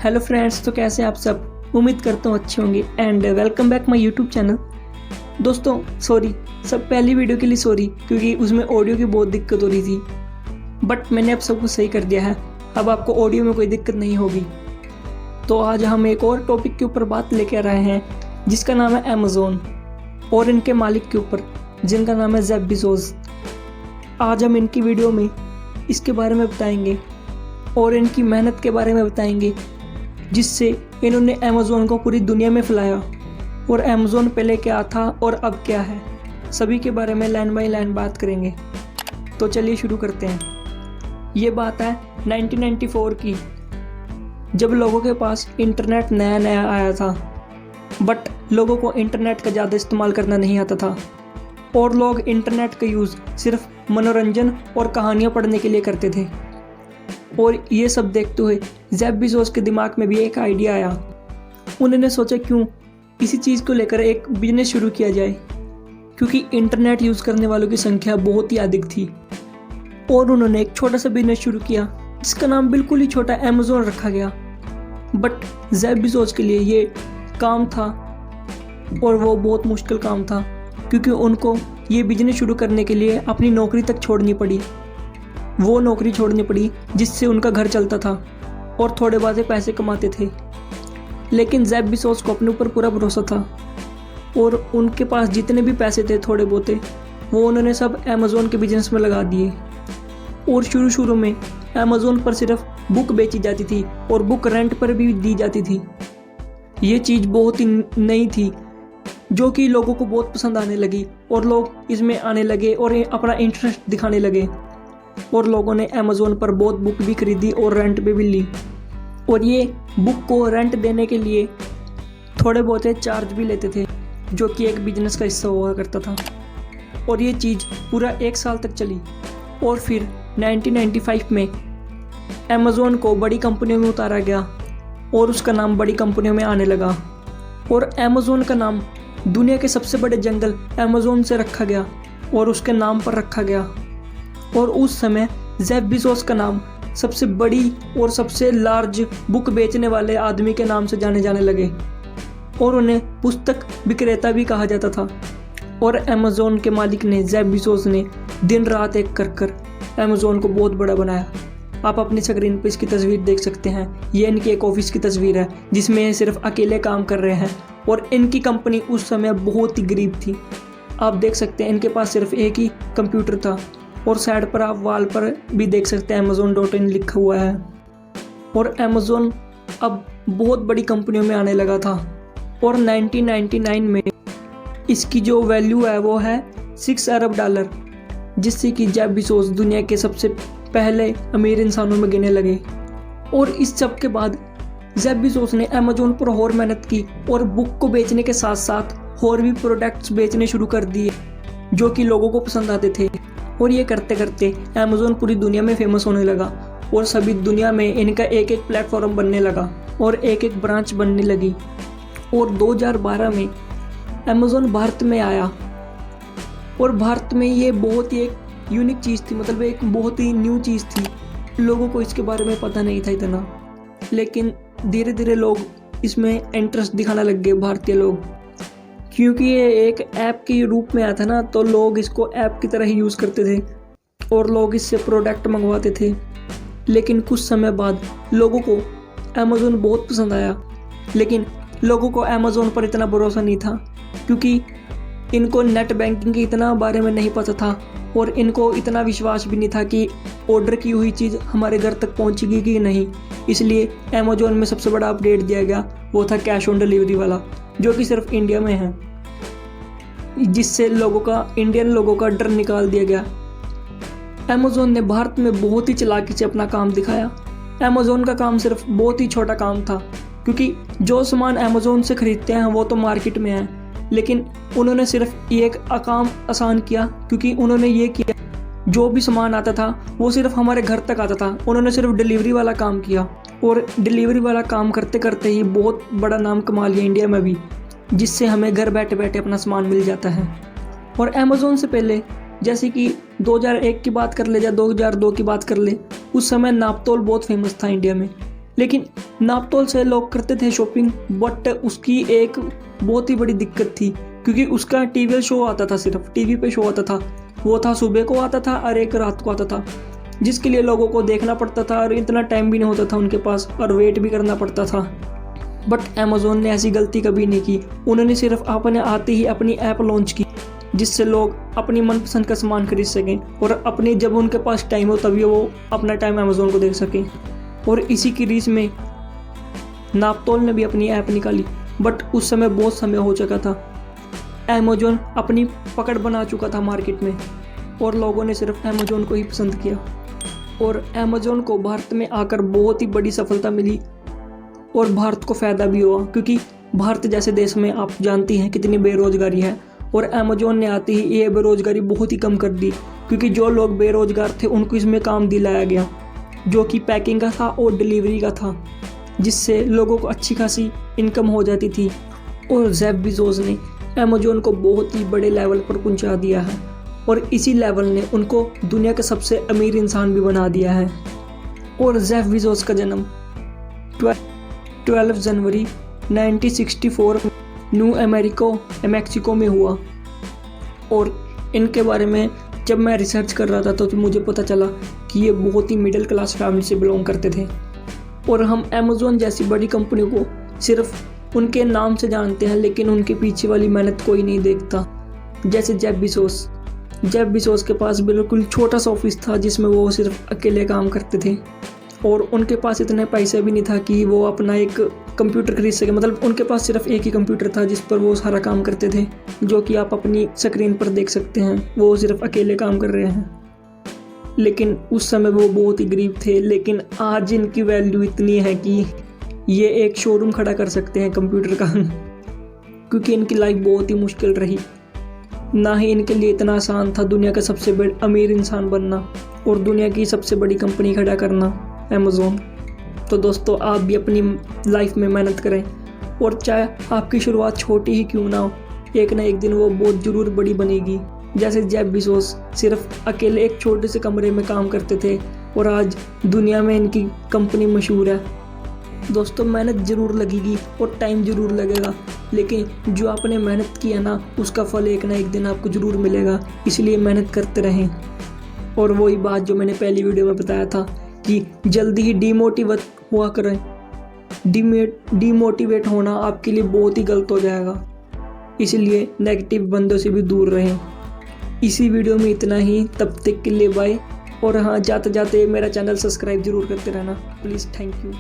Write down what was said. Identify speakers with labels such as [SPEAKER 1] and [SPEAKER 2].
[SPEAKER 1] Hello friends, तो कैसे आप सब। उम्मीद करता हूँ अच्छे होंगे and welcome back my YouTube channel. दोस्तों सॉरी, सब पहली वीडियो के लिए सॉरी, क्योंकि उसमें ऑडियो की बहुत दिक्कत हो रही थी, बट मैंने अब सब कुछ सही कर दिया है। अब आपको ऑडियो में कोई दिक्कत नहीं होगी। तो आज हम एक और टॉपिक के ऊपर बात लेके आ रहे हैं जिसका नाम है अमेज़ॉन और इनके मालिक के ऊपर जिनका नाम है जेफ बेज़ोस। आज हम इनकी वीडियो में इसके बारे में बताएंगे और इनकी मेहनत के बारे में बताएंगे जिससे इन्होंने अमेज़ॉन को पूरी दुनिया में फैलाया, और अमेज़ॉन पहले क्या था और अब क्या है, सभी के बारे में लाइन बाय लाइन बात करेंगे। तो चलिए शुरू करते हैं। ये बात है 1994 की, जब लोगों के पास इंटरनेट नया नया आया था, बट लोगों को इंटरनेट का ज़्यादा इस्तेमाल करना नहीं आता था और लोग इंटरनेट का यूज़ सिर्फ मनोरंजन और कहानियाँ पढ़ने के लिए करते थे। और ये सब देखते हुए जेफ बेज़ोस के दिमाग में भी एक आइडिया आया। उन्होंने सोचा क्यों इसी चीज़ को लेकर एक बिजनेस शुरू किया जाए, क्योंकि इंटरनेट यूज़ करने वालों की संख्या बहुत ही अधिक थी। और उन्होंने एक छोटा सा बिजनेस शुरू किया जिसका नाम बिल्कुल ही छोटा अमेज़ॉन रखा गया। बट जेफ बेज़ोस के लिए ये काम था और वो बहुत मुश्किल काम था, क्योंकि उनको ये बिजनेस शुरू करने के लिए अपनी नौकरी तक छोड़नी पड़ी। वो नौकरी छोड़नी पड़ी जिससे उनका घर चलता था और थोड़े बहुत पैसे कमाते थे। लेकिन जेफ बेज़ोस को अपने ऊपर पूरा भरोसा था और उनके पास जितने भी पैसे थे थोड़े बहुत वो उन्होंने सब अमेज़ॉन के बिजनेस में लगा दिए। और शुरू में अमेज़ॉन पर सिर्फ बुक बेची जाती थी और बुक रेंट पर भी दी जाती थी। ये चीज़ बहुत ही नई थी जो कि लोगों को बहुत पसंद आने लगी और लोग इसमें आने लगे और अपना इंटरेस्ट दिखाने लगे। और लोगों ने अमेज़ॉन पर बहुत बुक भी खरीदी और रेंट पे भी ली। और ये बुक को रेंट देने के लिए थोड़े बहुत चार्ज भी लेते थे, जो कि एक बिजनेस का हिस्सा हुआ करता था। और ये चीज़ पूरा 1 साल तक चली। और फिर 1995 में अमेज़ॉन को बड़ी कंपनियों में उतारा गया और उसका नाम बड़ी कंपनियों में आने लगा। और अमेज़ॉन का नाम दुनिया के सबसे बड़े जंगल अमेज़ॉन से रखा गया और उसके नाम पर रखा गया। और उस समय जेफ बेज़ोस का नाम सबसे बड़ी और सबसे लार्ज बुक बेचने वाले आदमी के नाम से जाने जाने लगे और उन्हें पुस्तक विक्रेता भी कहा जाता था। और अमेज़ॉन के मालिक ने, जेफ बेज़ोस ने, दिन रात एक कर अमेज़ॉन को बहुत बड़ा बनाया। आप अपनी स्क्रीन पर इसकी तस्वीर देख सकते हैं। ये इनकी एक ऑफिस की तस्वीर है जिसमें ये सिर्फ अकेले काम कर रहे हैं। और इनकी कंपनी उस समय बहुत ही गरीब थी। आप देख सकते हैं इनके पास सिर्फ एक ही कंप्यूटर था और साइड पर आप वॉल पर भी देख सकते हैं amazon.in लिखा हुआ है। और अमेज़ॉन अब बहुत बड़ी कंपनियों में आने लगा था। और 1999 में इसकी जो वैल्यू है वो है $6 अरब, जिससे कि जेफ बेज़ोस दुनिया के सबसे पहले अमीर इंसानों में गिने लगे। और इस सब के बाद जेफ बेज़ोस ने अमेज़ॉन पर और मेहनत की और बुक को बेचने के साथ साथ और भी प्रोडक्ट्स बेचने शुरू कर दिए जो कि लोगों को पसंद आते थे। और ये करते करते अमेज़ॉन पूरी दुनिया में फेमस होने लगा और सभी दुनिया में इनका एक एक प्लेटफॉर्म बनने लगा और एक एक ब्रांच बनने लगी। और 2012 में अमेज़ॉन भारत में आया और भारत में ये बहुत ही एक यूनिक चीज़ थी, मतलब एक बहुत ही न्यू चीज़ थी। लोगों को इसके बारे में पता नहीं था इतना, लेकिन धीरे धीरे लोग इसमें इंटरेस्ट दिखाने लग गए, भारतीय लोग, क्योंकि ये एक ऐप के रूप में आया था ना, तो लोग इसको ऐप की तरह ही यूज़ करते थे और लोग इससे प्रोडक्ट मंगवाते थे। लेकिन कुछ समय बाद लोगों को अमेज़ॉन बहुत पसंद आया, लेकिन लोगों को अमेज़ॉन पर इतना भरोसा नहीं था क्योंकि इनको नेट बैंकिंग के इतना बारे में नहीं पता था और इनको इतना विश्वास भी नहीं था कि ऑर्डर की हुई चीज़ हमारे घर तक पहुंचेगी कि नहीं। इसलिए अमेज़ॉन में सबसे बड़ा अपडेट दिया गया वो था कैश ऑन डिलीवरी वाला, जो कि सिर्फ इंडिया में है, जिससे इंडियन लोगों का डर निकाल दिया गया। अमेज़ॉन ने भारत में बहुत ही चालाकी से अपना काम दिखाया। अमेज़ॉन का काम सिर्फ बहुत ही छोटा काम था, क्योंकि जो सामान अमेज़ॉन से खरीदते हैं वो तो मार्केट में है, लेकिन उन्होंने सिर्फ एक काम आसान किया, क्योंकि उन्होंने ये किया जो भी सामान आता था वो सिर्फ हमारे घर तक आता था। उन्होंने सिर्फ डिलीवरी वाला काम किया और डिलीवरी वाला काम करते करते ही बहुत बड़ा नाम कमा लिया इंडिया में भी, जिससे हमें घर बैठे बैठे अपना सामान मिल जाता है। और अमेज़ॉन से पहले जैसे कि 2001 की बात कर ले या 2002 की बात कर ले, उस समय नापतोल बहुत फेमस था इंडिया में। लेकिन नापतोल से लोग करते थे शॉपिंग, बट उसकी एक बहुत ही बड़ी दिक्कत थी क्योंकि उसका टीवी शो आता था, सिर्फ टीवी पे शो आता था। वो था सुबह को आता था और एक रात को आता था, जिसके लिए लोगों को देखना पड़ता था और इतना टाइम भी नहीं होता था उनके पास और वेट भी करना पड़ता था। बट अमेज़ोन ने ऐसी गलती कभी नहीं की। उन्होंने सिर्फ अपने आते ही अपनी ऐप लॉन्च की जिससे लोग अपनी मनपसंद का सामान खरीद सकें और अपने जब उनके पास टाइम हो तभी वो अपना टाइम अमेज़ोन को देख सकें। और इसी की रीस में नापतोल ने भी अपनी ऐप निकाली, बट उस समय बहुत समय हो चुका था। अमेज़ोन अपनी पकड़ बना चुका था मार्केट में और लोगों ने सिर्फ अमेज़ोन को ही पसंद किया। और अमेज़ोन को भारत में आकर बहुत ही बड़ी सफलता मिली और भारत को फ़ायदा भी हुआ क्योंकि भारत जैसे देश में आप जानती हैं कितनी बेरोज़गारी है। और अमेज़ोन ने आते ही ये बेरोज़गारी बहुत ही कम कर दी क्योंकि जो लोग बेरोज़गार थे उनको इसमें काम दिलाया गया, जो कि पैकिंग का था और डिलीवरी का था, जिससे लोगों को अच्छी खासी इनकम हो जाती थी। और जेफ बेज़ोस ने अमेज़ोन को बहुत ही बड़े लेवल पर पहुंचा दिया है और इसी लेवल ने उनको दुनिया का सबसे अमीर इंसान भी बना दिया है। और जेफ बेज़ोस का जन्म 12 जनवरी 1964 न्यू मैक्सिको में हुआ। और इनके बारे में जब मैं रिसर्च कर रहा था तो मुझे पता चला कि ये बहुत ही मिडिल क्लास फैमिली से बिलोंग करते थे। और हम अमेज़ोन जैसी बड़ी कंपनी को सिर्फ उनके नाम से जानते हैं, लेकिन उनके पीछे वाली मेहनत कोई नहीं देखता। जैसे जेफ बेज़ोस के पास बिल्कुल छोटा सा ऑफिस था जिसमें वो सिर्फ अकेले काम करते थे और उनके पास इतने पैसे भी नहीं था कि वो अपना एक कंप्यूटर खरीद सके। मतलब उनके पास सिर्फ एक ही कंप्यूटर था जिस पर वो सारा काम करते थे, जो कि आप अपनी स्क्रीन पर देख सकते हैं। वो सिर्फ अकेले काम कर रहे हैं, लेकिन उस समय वो बहुत ही गरीब थे। लेकिन आज इनकी वैल्यू इतनी है कि ये एक शोरूम खड़ा कर सकते हैं कंप्यूटर का क्योंकि इनकी लाइफ बहुत ही मुश्किल रही। ना ही इनके लिए इतना आसान था दुनिया का सबसे बड़ा अमीर इंसान बनना और दुनिया की सबसे बड़ी कंपनी खड़ा करना अमेज़ोन। तो दोस्तों, आप भी अपनी लाइफ में मेहनत करें और चाहे आपकी शुरुआत छोटी ही क्यों ना हो, एक ना एक दिन वो बहुत ज़रूर बड़ी बनेगी। जैसे जेफ बेज़ोस सिर्फ अकेले एक छोटे से कमरे में काम करते थे और आज दुनिया में इनकी कंपनी मशहूर है। दोस्तों, मेहनत ज़रूर लगेगी और टाइम ज़रूर लगेगा, लेकिन जो आपने मेहनत की है ना उसका फल एक ना एक दिन आपको ज़रूर मिलेगा। इसलिए मेहनत करते रहें। और वही बात जो मैंने पहली वीडियो में बताया था कि जल्दी ही डीमोटिवेट हुआ करें। डीमोटिवेट होना आपके लिए बहुत ही गलत हो जाएगा, इसलिए नेगेटिव बंदों से भी दूर रहें। इसी वीडियो में इतना ही, तब तक के लिए बाय। और हाँ, जाते जाते मेरा चैनल सब्सक्राइब जरूर करते रहना प्लीज़। Thank you.